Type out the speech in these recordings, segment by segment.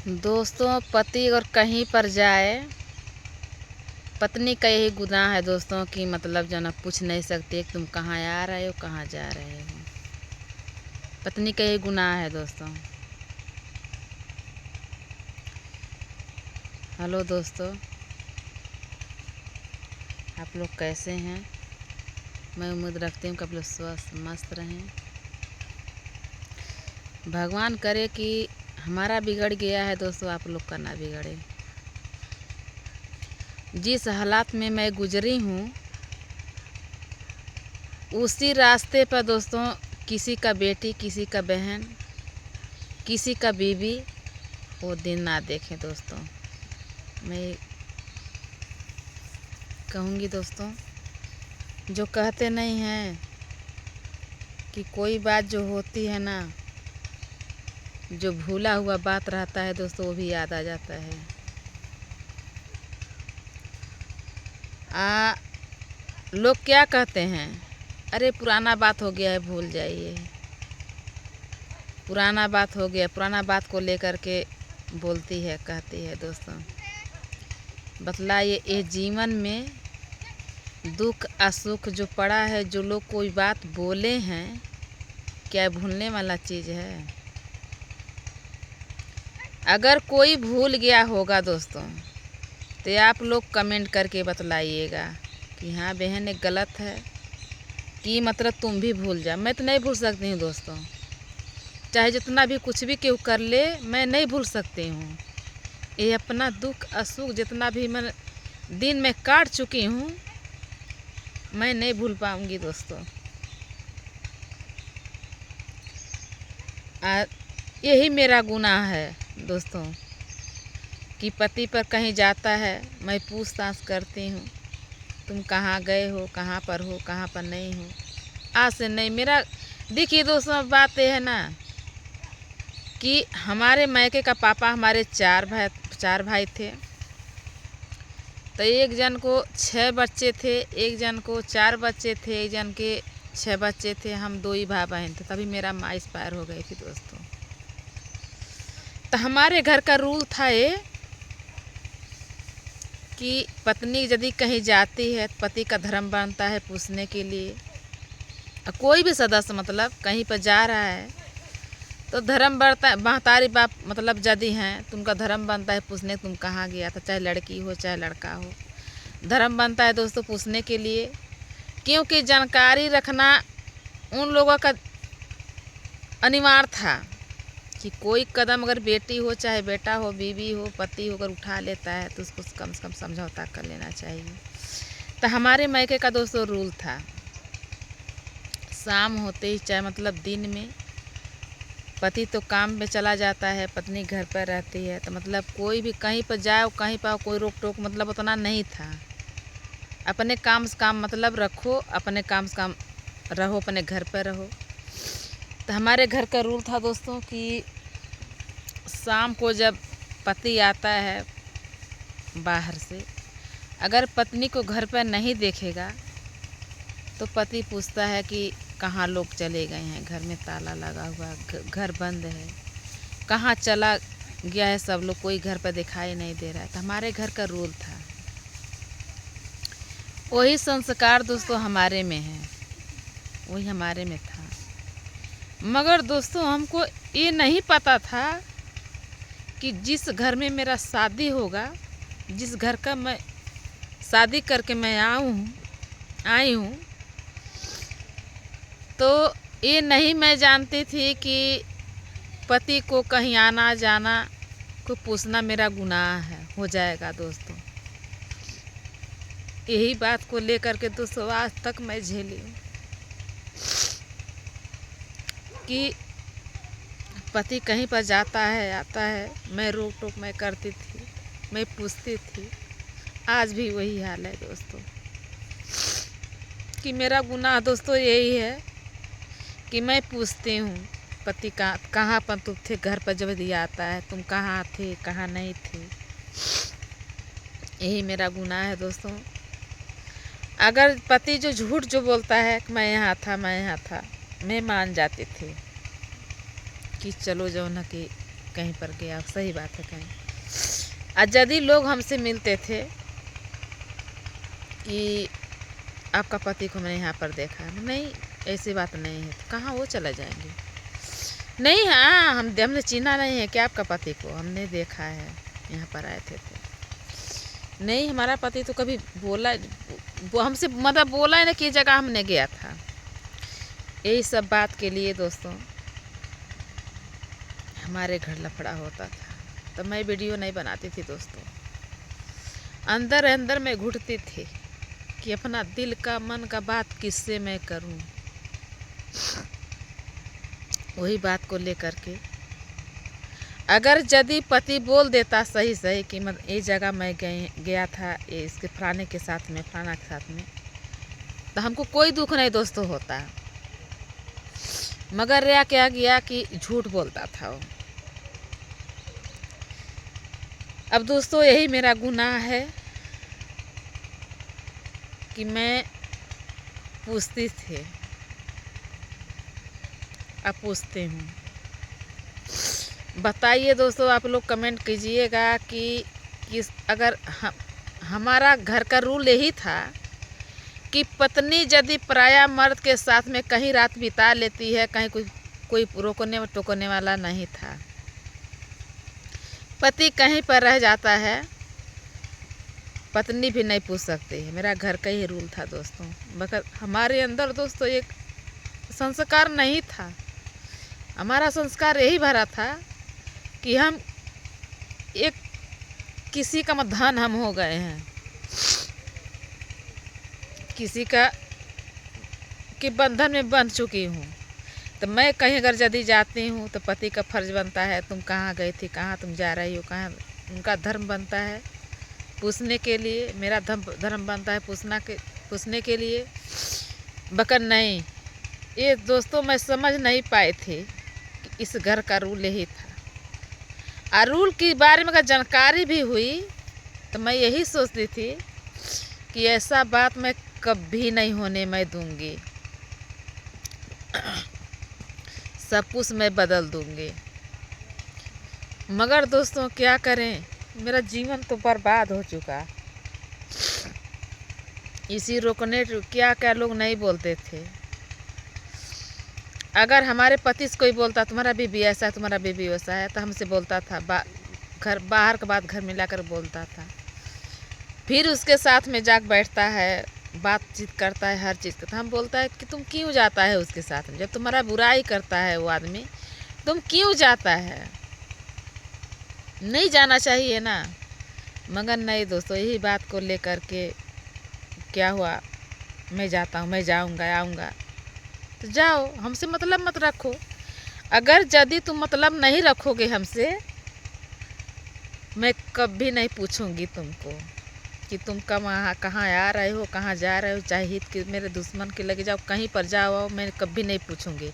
दोस्तों, पति अगर कहीं पर जाए, पत्नी का यही गुनाह है दोस्तों कि मतलब जो ना पूछ नहीं सकती तुम कहाँ आ रहे हो, कहाँ जा रहे हो। पत्नी का यही गुनाह है दोस्तों। हेलो दोस्तों, आप लोग कैसे हैं? मैं उम्मीद रखती हूँ कि आप लोग स्वस्थ मस्त रहें। भगवान करे कि हमारा बिगड़ गया है दोस्तों, आप लोग का ना बिगड़े। जिस हालात में मैं गुजरी हूँ, उसी रास्ते पर दोस्तों किसी का बेटी, किसी का बहन, किसी का बीवी वो दिन ना देखें दोस्तों। मैं कहूँगी दोस्तों, जो कहते नहीं हैं कि कोई बात जो होती है ना, जो भूला हुआ बात रहता है दोस्तों, वो भी याद आ जाता है। लोग क्या कहते हैं, अरे पुराना बात हो गया है, भूल जाइए। पुराना बात हो गया, पुराना बात को लेकर के बोलती है, कहती है दोस्तों। बतलाइए, ये जीवन में दुख असुख जो पड़ा है, जो लोग कोई बात बोले हैं, क्या भूलने वाला चीज़ है? अगर कोई भूल गया होगा दोस्तों, तो आप लोग कमेंट करके बतलाइएगा कि हाँ बहन ये गलत है, कि मतलब तुम भी भूल जा। मैं तो नहीं भूल सकती हूँ दोस्तों, चाहे जितना भी कुछ भी क्यों कर ले, मैं नहीं भूल सकती हूँ। ये अपना दुख असुख जितना भी मैं दिन में काट चुकी हूँ, मैं नहीं भूल पाऊँगी दोस्तों। यही मेरा गुनाह है दोस्तों कि पति पर कहीं जाता है, मैं पूछताछ करती हूँ, तुम कहाँ गए हो, कहाँ पर हो, कहाँ पर नहीं हो। आज से नहीं मेरा। देखिए दोस्तों, बात यह है ना कि हमारे मायके का पापा, हमारे चार भाई थे। तो एक जन को 6 बच्चे थे, एक जन को 4 बच्चे थे, एक जन के 6 बच्चे थे। हम 2 ही भाई बहन थे। तभी मेरा माँ एक्सपायर हो गई थी दोस्तों। तो हमारे घर का रूल था ये कि पत्नी यदि कहीं जाती है, पति का धर्म बनता है पूछने के लिए। कोई भी सदस्य मतलब कहीं पर जा रहा है तो धर्म बढ़ता है। महतारी बाप मतलब यदि हैं तो उनका धर्म बनता है पूछने, तुम कहाँ गया था, चाहे लड़की हो चाहे लड़का हो। धर्म बनता है दोस्तों पूछने के लिए, क्योंकि जानकारी रखना उन लोगों का अनिवार्य था कि कोई कदम अगर बेटी हो चाहे बेटा हो, बीवी हो, पति हो, अगर उठा लेता है तो उसको कम से कम समझौता कर लेना चाहिए। तो हमारे मायके का दोस्तों रूल था, शाम होते ही चाहे मतलब दिन में, पति तो काम में चला जाता है, पत्नी घर पर रहती है। तो मतलब कोई भी कहीं पर जाओ, कहीं पर कोई रोक टोक मतलब उतना नहीं था। अपने काम से काम मतलब रखो, अपने काम से काम रहो, अपने घर पर रहो। तो हमारे घर का रूल था दोस्तों कि शाम को जब पति आता है बाहर से, अगर पत्नी को घर पर नहीं देखेगा तो पति पूछता है कि कहाँ लोग चले गए हैं, घर में ताला लगा हुआ, घर बंद है, कहाँ चला गया है सब लोग, कोई घर पर दिखाई नहीं दे रहा है। तो हमारे घर का रूल था, वही संस्कार दोस्तों हमारे में है, वही हमारे में था। मगर दोस्तों हमको ये नहीं पता था कि जिस घर में मेरा शादी होगा, जिस घर का मैं शादी करके मैं आई हूँ, तो ये नहीं मैं जानती थी कि पति को कहीं आना जाना को पूछना मेरा गुनाह है हो जाएगा दोस्तों। यही बात को लेकर के दोस्तों आज तक मैं झेली हूँ कि पति कहीं पर जाता है आता है, मैं रोक टोक मैं करती थी, मैं पूछती थी। आज भी वही हाल है दोस्तों कि मेरा गुनाह दोस्तों यही है कि मैं पूछती हूँ पति कहाँ पर तुम थे, घर पर जब दिया आता है तुम कहाँ थे, कहाँ नहीं थे। यही मेरा गुनाह है दोस्तों। अगर पति जो झूठ जो बोलता है कि मैं यहाँ था, मैं यहाँ था, मैं मान जाती थी कि चलो जो न कि कहीं पर गया, सही बात है कहीं। और यदि लोग हमसे मिलते थे कि आपका पति को मैंने यहाँ पर देखा है, नहीं ऐसी बात नहीं है, तो कहाँ वो चला जाएंगे। नहीं, हाँ हमने चिन्हा नहीं है कि आपका पति को हमने देखा है, यहाँ पर आए थे तो नहीं, हमारा पति तो कभी बोला, वो हमसे मतलब बोला है ना कि जगह हमने गया था। यही सब बात के लिए दोस्तों हमारे घर लफड़ा होता था, तो मैं वीडियो नहीं बनाती थी दोस्तों। अंदर अंदर में घुटती थी कि अपना दिल का मन का बात किससे मैं करूं। वही बात को लेकर के अगर यदि पति बोल देता सही सही कि मतलब ये जगह मैं गया था, ये इसके फलाने के साथ में, फलाना के साथ में, तो हमको कोई दुख नहीं दोस्तों होता। मगर रहा क्या गया कि झूठ बोलता था वो। अब दोस्तों यही मेरा गुनाह है कि मैं पूछती थी, अब पूछती हूँ। बताइए दोस्तों, आप लोग कमेंट कीजिएगा कि अगर हमारा घर का रूल यही था कि पत्नी यदि पराया मर्द के साथ में कहीं रात बिता लेती है, कहीं कोई रोकने टोकने वाला नहीं था। पति कहीं पर रह जाता है, पत्नी भी नहीं पूछ सकती है। मेरा घर का ही रूल था दोस्तों। मगर हमारे अंदर दोस्तों एक संस्कार नहीं था। हमारा संस्कार यही भरा था कि हम एक किसी का धन हम हो गए हैं, किसी का के बंधन में बंध चुकी हूँ। तो मैं कहीं अगर यदि जाती हूँ तो पति का फर्ज बनता है, तुम कहाँ गई थी, कहाँ तुम जा रही हो, कहाँ, उनका धर्म बनता है पूछने के लिए, मेरा धर्म बनता है पूछने के लिए। बकर नहीं, ये दोस्तों मैं समझ नहीं पाए थे कि इस घर का रूल यही था। और रूल के बारे में अगर जानकारी भी हुई तो मैं यही सोचती थी कि ऐसा बात मैं कभी नहीं होने मैं दूंगी, सब कुछ मैं बदल दूंगी। मगर दोस्तों क्या करें, मेरा जीवन तो बर्बाद हो चुका। इसी रोकने क्या क्या लोग नहीं बोलते थे। अगर हमारे पति से कोई बोलता तुम्हारा बीबी ऐसा है, तुम्हारा बीबी वैसा है, तो हमसे बोलता था, घर बाहर का बात घर में लाकर बोलता था। फिर उसके साथ में जाके बैठता है, बातचीत करता है हर चीज़ का। तो हम बोलता है कि तुम क्यों जाता है उसके साथ में, जब तुम्हारा बुराई करता है वो आदमी, तुम क्यों जाता है, नहीं जाना चाहिए ना। मगर नहीं दोस्तों, यही बात को लेकर के क्या हुआ, मैं जाता हूँ, मैं जाऊँगा आऊँगा, तो जाओ, हमसे मतलब मत रखो। अगर यदि तुम मतलब नहीं रखोगे हमसे, मैं कभी नहीं पूछूंगी तुमको कि तुम कहाँ आ रहे हो, कहाँ जा रहे हो। चाहे हित के मेरे दुश्मन के लगे जाओ, कहीं पर जाओ, मैं कभी नहीं पूछूंगी।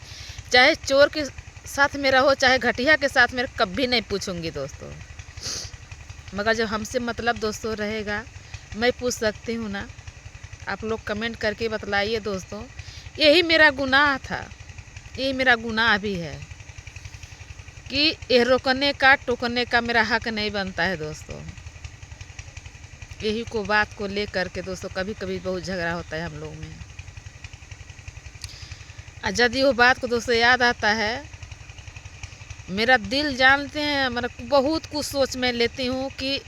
चाहे चोर के साथ मेरा हो, चाहे घटिया के साथ मेरा, कभी नहीं पूछूंगी दोस्तों। मगर जब हमसे मतलब दोस्तों रहेगा, मैं पूछ सकती हूँ ना। आप लोग कमेंट करके बतलाइए दोस्तों। यही मेरा गुनाह था, यही मेरा गुनाह भी है कि ये रोकने का टोकने का मेरा हक नहीं बनता है दोस्तों। यही को बात को लेकर के दोस्तों कभी कभी बहुत झगड़ा होता है हम लोग में। और यदि वो बात को दोस्तों याद आता है, मेरा दिल जानते हैं, मतलब बहुत कुछ सोच में लेती हूँ कि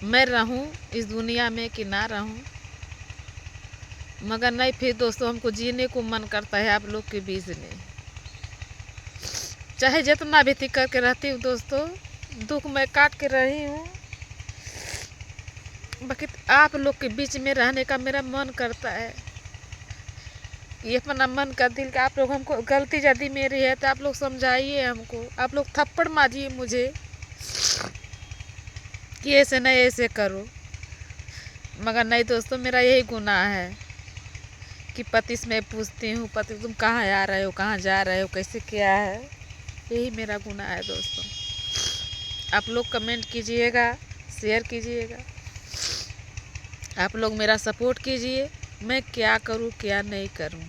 मैं रहूँ इस दुनिया में कि ना रहूँ। मगर नहीं, फिर दोस्तों हमको जीने को मन करता है आप लोग के बीच में। चाहे जितना भी ती करके रहती हूँ दोस्तों, दुख में काट के रही हूँ, बाकी आप लोग के बीच में रहने का मेरा मन करता है। ये अपना मन का दिल का, आप लोग हमको गलती यदि मेरी है तो आप लोग समझाइए हमको, आप लोग थप्पड़ मारिए मुझे कि ऐसे नहीं ऐसे करो। मगर नहीं दोस्तों, मेरा यही गुनाह है कि पति से मैं पूछती हूँ, पति तुम कहाँ आ रहे हो, कहाँ जा रहे हो, कैसे क्या है। यही मेरा गुनाह है दोस्तों। आप लोग कमेंट कीजिएगा, शेयर कीजिएगा, आप लोग मेरा सपोर्ट कीजिए। मैं क्या करूं क्या नहीं करूं।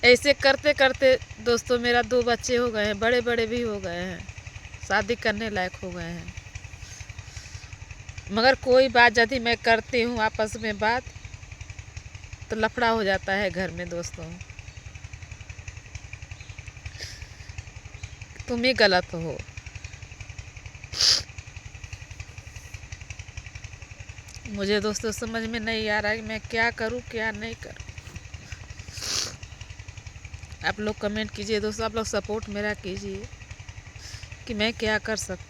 ऐसे करते करते दोस्तों मेरा 2 बच्चे हो गए हैं, बड़े बड़े भी हो गए हैं, शादी करने लायक हो गए हैं। मगर कोई बात यदि मैं करती हूँ आपस में बात तो लफड़ा हो जाता है घर में दोस्तों। तुम ही गलत हो। मुझे दोस्तों समझ में नहीं आ रहा है कि मैं क्या करूँ क्या नहीं करूँ। आप लोग कमेंट कीजिए दोस्तों, आप लोग सपोर्ट मेरा कीजिए कि मैं क्या कर सकती